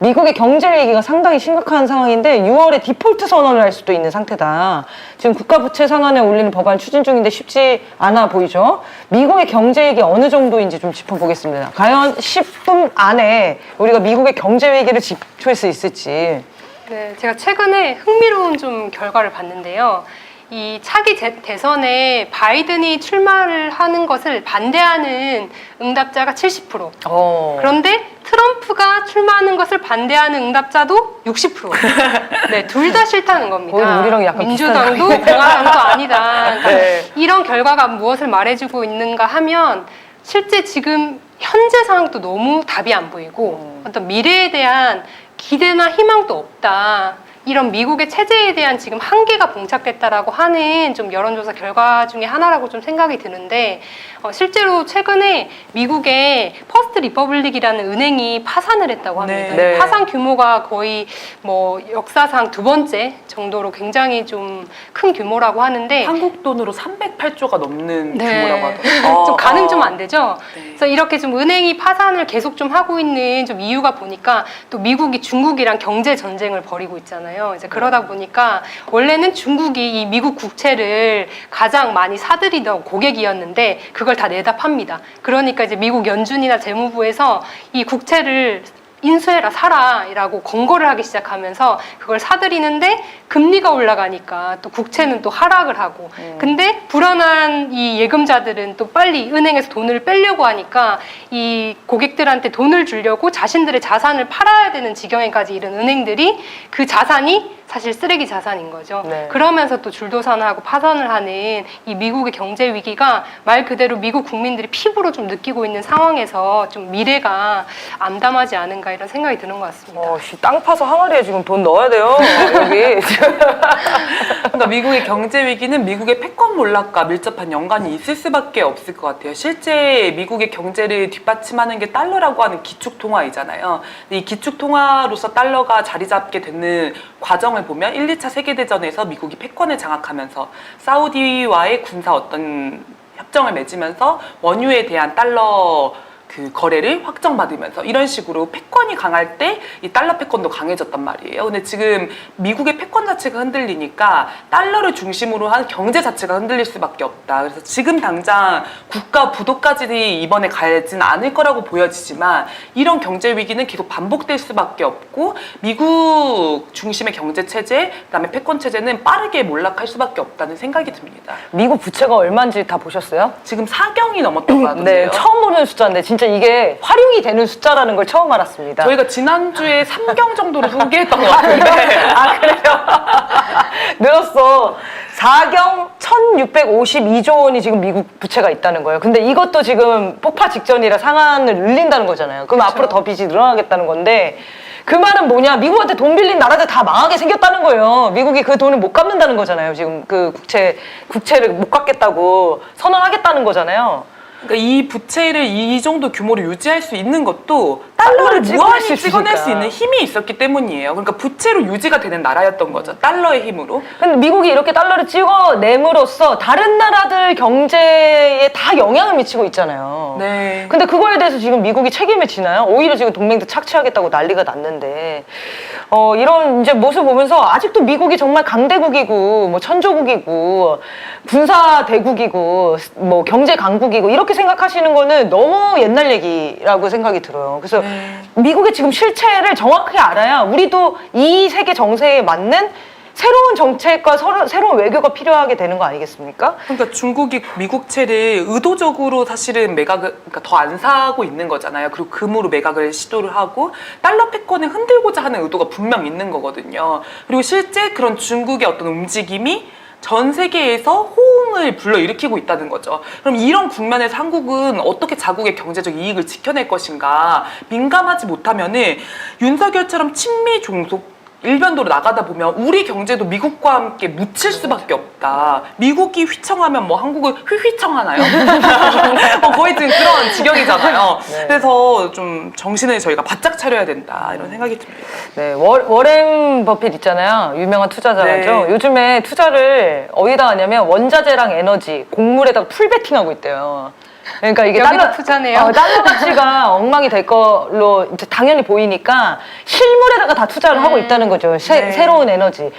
미국의 경제 위기가 상당히 심각한 상황인데 6월에 디폴트 선언을 할 수도 있는 상태다. 지금 국가부채 상한에 올리는 법안 추진 중인데 쉽지 않아 보이죠. 미국의 경제 위기 어느 정도인지 좀 짚어보겠습니다. 과연 10분 안에 우리가 미국의 경제 위기를 짚을 수 있을지. 네, 제가 최근에 흥미로운 좀 결과를 봤는데요. 이 차기 대선에 바이든이 출마를 하는 것을 반대하는 응답자가 70%. 그런데 트럼프가 출마하는 것을 반대하는 응답자도 60%. 네, 둘 다 싫다는 겁니다. 우리랑 약간 민주당도 공화당도 아니다. 그러니까 네. 이런 결과가 무엇을 말해주고 있는가 하면 실제 지금 현재 상황도 너무 답이 안 보이고 어떤 미래에 대한 기대나 희망도 없다. 이런 미국의 체제에 대한 지금 한계가 봉착됐다라고 하는 좀 여론조사 결과 중에 하나라고 좀 생각이 드는데 실제로 최근에 미국의 퍼스트 리퍼블릭이라는 은행이 파산을 했다고 합니다. 네. 파산 규모가 거의 뭐 역사상 두 번째 정도로 굉장히 좀 큰 규모라고 하는데 한국 돈으로 308조가 넘는 네. 규모라고 하더라고요. 좀 가늠 좀 안 되죠. 네. 그래서 이렇게 좀 은행이 파산을 계속 좀 하고 있는 좀 이유가 보니까 또 미국이 중국이랑 경제 전쟁을 벌이고 있잖아요. 이제 그러다 보니까 원래는 중국이 이 미국 국채를 가장 많이 사들이던 고객이었는데 그걸 다 내다 팝니다. 그러니까 이제 미국 연준이나 재무부에서 이 국채를 인수해라 사라라고 권고를 하기 시작하면서 그걸 사들이는데 금리가 올라가니까 또 국채는 또 하락을 하고 근데 불안한 이 예금자들은 또 빨리 은행에서 돈을 빼려고 하니까 이 고객들한테 돈을 주려고 자신들의 자산을 팔아야 되는 지경에까지 이른 은행들이 그 자산이 사실 쓰레기 자산인 거죠. 네. 그러면서 또 줄도산하고 파산을 하는 이 미국의 경제 위기가 말 그대로 미국 국민들이 피부로 좀 느끼고 있는 상황에서 좀 미래가 암담하지 않은가 이런 생각이 드는 것 같습니다. 땅 파서 항아리에 지금 돈 넣어야 돼요. 여기. 그러니까 미국의 경제 위기는 미국의 패권 몰락과 밀접한 연관이 있을 수밖에 없을 것 같아요. 실제 미국의 경제를 뒷받침하는 게 달러라고 하는 기축통화이잖아요. 이 기축통화로서 달러가 자리 잡게 되는 과정을 보면 1, 2차 세계대전에서 미국이 패권을 장악하면서 사우디와의 군사 어떤 협정을 맺으면서 원유에 대한 달러 그 거래를 확정받으면서 이런 식으로 패권이 강할 때 이 달러 패권도 강해졌단 말이에요. 근데 지금 미국의 패권 자체가 흔들리니까 달러를 중심으로 한 경제 자체가 흔들릴 수밖에 없다. 그래서 지금 당장 국가 부도까지 이번에 가진 않을 거라고 보여지지만 이런 경제 위기는 계속 반복될 수밖에 없고 미국 중심의 경제 체제, 그다음에 패권 체제는 빠르게 몰락할 수밖에 없다는 생각이 듭니다. 미국 부채가 얼마인지 다 보셨어요? 지금 4경이 넘었다고 하던데요. 네, 처음 보는 숫자인데 진짜 이게 활용이 되는 숫자라는 걸 처음 알았습니다. 저희가 지난주에 3경 정도로 소개했던 것 같은데. 아, 그래요? 늘었어. 4경 1652조 원이 지금 미국 부채가 있다는 거예요. 근데 이것도 지금 폭파 직전이라 상한을 늘린다는 거잖아요. 그럼 그렇죠. 앞으로 더 빚이 늘어나겠다는 건데 그 말은 뭐냐? 미국한테 돈 빌린 나라들 다 망하게 생겼다는 거예요. 미국이 그 돈을 못 갚는다는 거잖아요. 지금 그 국채를 못 갚겠다고 선언하겠다는 거잖아요. 그러니까 이 부채를 이 정도 규모로 유지할 수 있는 것도 달러를 달러를 무한히 수 찍어낼 수 있으니까. 있는 힘이 있었기 때문이에요. 그러니까 부채로 유지가 되는 나라였던 거죠. 달러의 힘으로. 근데 미국이 이렇게 달러를 찍어냄으로써 다른 나라들 경제에 다 영향을 미치고 있잖아요. 네. 근데 그거에 대해서 지금 미국이 책임을 지나요? 오히려 지금 동맹도 착취하겠다고 난리가 났는데 이런 이제 모습 보면서 아직도 미국이 정말 강대국이고 뭐 천조국이고 군사 대국이고 뭐 경제 강국이고 이렇게 생각하시는 거는 너무 옛날 얘기라고 생각이 들어요. 그래서 미국의 지금 실체를 정확하게 알아야 우리도 이 세계 정세에 맞는 새로운 정책과 새로운 외교가 필요하게 되는 거 아니겠습니까? 그러니까 중국이 미국채를 의도적으로 사실은 매각을 그러니까 더 안 사고 있는 거잖아요. 그리고 금으로 매각을 시도를 하고 달러 패권을 흔들고자 하는 의도가 분명 있는 거거든요. 그리고 실제 그런 중국의 어떤 움직임이 전 세계에서 호응을 불러일으키고 있다는 거죠. 그럼 이런 국면에서 한국은 어떻게 자국의 경제적 이익을 지켜낼 것인가 민감하지 못하면은 윤석열처럼 친미 종속 일변도로 나가다 보면 우리 경제도 미국과 함께 묻힐 수밖에 없다. 미국이 휘청하면 뭐 한국은 휘휘청하나요? 거의 지금 그런 지경이잖아요. 네. 그래서 좀 정신을 저희가 바짝 차려야 된다 이런 생각이 듭니다. 네, 워렌 버핏 있잖아요. 유명한 투자자죠. 네. 요즘에 투자를 어디다 하냐면 원자재랑 에너지, 곡물에다가 풀베팅하고 있대요. 그러니까 이게 여기다 투자네요. 달러 가치가 엉망이 될 걸로 이제 당연히 보이니까 실물에다가 다 투자를 하고 있다는 거죠. 네. 새로운 에너지.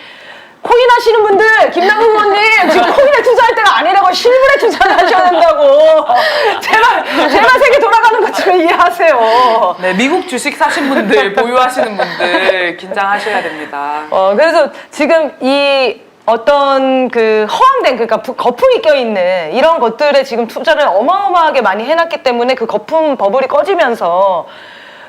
코인 하시는 분들, 김남국 의원님, 지금 코인에 투자할 때가 아니라고 실물에 투자를 하셔야 된다고. 제발 세계 돌아가는 것 좀 이해하세요. 네, 미국 주식 사신 분들, 보유하시는 분들 긴장하셔야 됩니다. 그래서 지금 이 어떤 그 허황된, 그러니까 거품이 껴있는 이런 것들에 지금 투자를 어마어마하게 많이 해놨기 때문에 그 거품 버블이 꺼지면서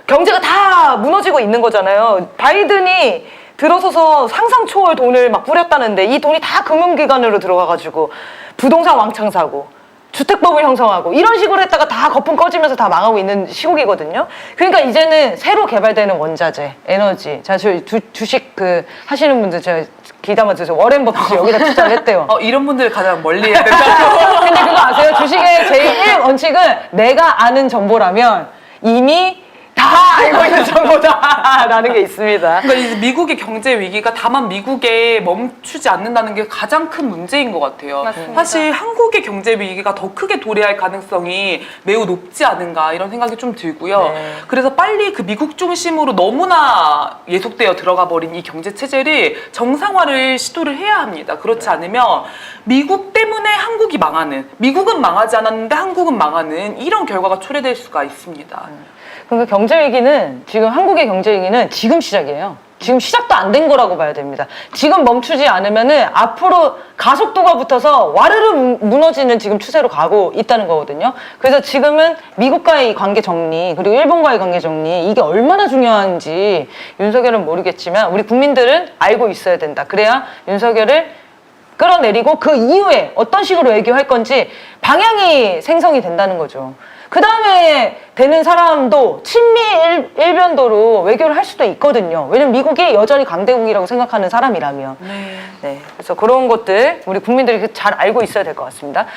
경제가 다 무너지고 있는 거잖아요. 바이든이 들어서서 상상 초월 돈을 막 뿌렸다는데 이 돈이 다 금융기관으로 들어가가지고 부동산 왕창 사고 주택법을 형성하고 이런 식으로 했다가 다 거품 꺼지면서 다 망하고 있는 시국이거든요. 그러니까 이제는 새로 개발되는 원자재, 에너지. 자, 주식 그 하시는 분들 제가 귀담아 들으세요. 워렌 버핏이 여기다 투자를 했대요. 이런 분들 가장 멀리 해야 된다고. 근데 그거 아세요? 주식의 제1 원칙은 내가 아는 정보라면 이미 다 알고 있는 정보다라는 게 있습니다. 그러니까 이제 미국의 경제 위기가 다만 미국에 멈추지 않는다는 게 가장 큰 문제인 것 같아요. 맞습니다. 사실 한국의 경제 위기가 더 크게 도래할 가능성이 매우 높지 않은가 이런 생각이 좀 들고요. 네. 그래서 빨리 그 미국 중심으로 너무나 예속되어 들어가 버린 이 경제 체제를 정상화를 시도를 해야 합니다. 그렇지 않으면 미국 때문에 한국이 망하는, 미국은 망하지 않았는데 한국은 망하는 이런 결과가 초래될 수가 있습니다. 그러니까 경제 위기는 지금 한국의 경제 위기는 지금 시작이에요. 지금 시작도 안 된 거라고 봐야 됩니다. 지금 멈추지 않으면은 앞으로 가속도가 붙어서 와르르 무너지는 지금 추세로 가고 있다는 거거든요. 그래서 지금은 미국과의 관계 정리 그리고 일본과의 관계 정리 이게 얼마나 중요한지 윤석열은 모르겠지만 우리 국민들은 알고 있어야 된다. 그래야 윤석열을 끌어내리고 그 이후에 어떤 식으로 외교할 건지 방향이 생성이 된다는 거죠. 그 다음에 되는 사람도 친미 일변도로 외교를 할 수도 있거든요. 왜냐면 미국이 여전히 강대국이라고 생각하는 사람이라면. 네. 그래서 그런 것들 우리 국민들이 잘 알고 있어야 될 것 같습니다.